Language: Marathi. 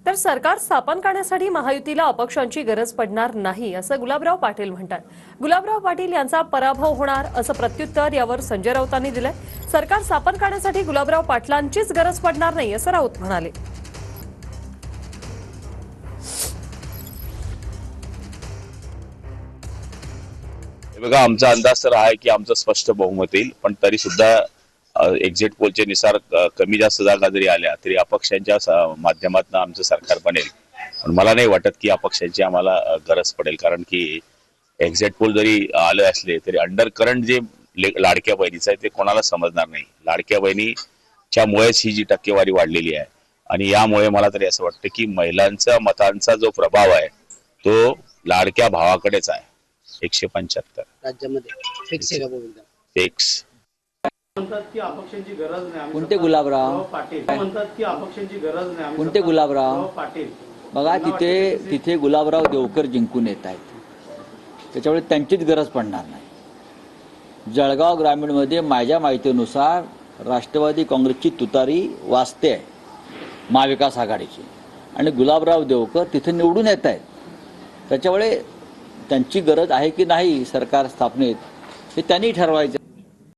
तर सरकार स्थापन करण्यासाठी महायुतीला अपक्षांची गरज पडणार नाही असं गुलाबराव पाटील म्हणतात। गुलाबराव पाटील यांचा पराभव होणार असं प्रत्युत्तर यावर संजय राऊतांनी दिलंय। सरकार स्थापन करण्यासाठी गुलाबराव पाटलांचीच गरज पडणार नाही असं राऊत म्हणाले। बघा, आमचा अंदाज तर आहे की आमचं स्पष्ट बहुमत येईल, पण तरी सुद्धा एक्झिट पोलच्या नुसार कमी जास्त जागा जरी आल्या तरी अपक्षांच्या माध्यमातून आमचं सरकार बनेल। पण मला नाही वाटत की अपक्षांची आम्हाला गरज पडेल, कारण की एक्झिट पोल जरी आले असले तरी अंडर करंट जे लाडक्या बहिणीचं आहे ते कोणाला समजणार नाही। लाडक्या बहिणीच्या मुळेच ही जी टक्केवारी वाढलेली आहे आणि यामुळे मला तरी असं वाटतं की महिलांचा मतांचा जो प्रभाव आहे तो लाडक्या भावाकडेच आहे। 175 राज्यामध्ये फिक्स आहे का गोविंदा? फिक्स म्हणतात की अपक्षांची गरज नाही। कोणते गुलाबराव पाटील म्हणतात की अपक्षांची गरज नाही। कोणते गुलाबराव पाटील बघा, तिथे गुलाबराव देवकर जिंकून येत आहेत, त्याच्यामुळे त्यांचीच गरज पडणार नाही। जळगाव ग्रामीणमध्ये माझ्या माहितीनुसार राष्ट्रवादी काँग्रेसची तुतारी वाजते आहे, महाविकास आघाडीची, आणि गुलाबराव देवकर तिथे निवडून येत आहेत। त्याच्यामुळे त्यांची गरज आहे की नाही सरकार स्थापनेत हे त्यांनी ठरवायचं।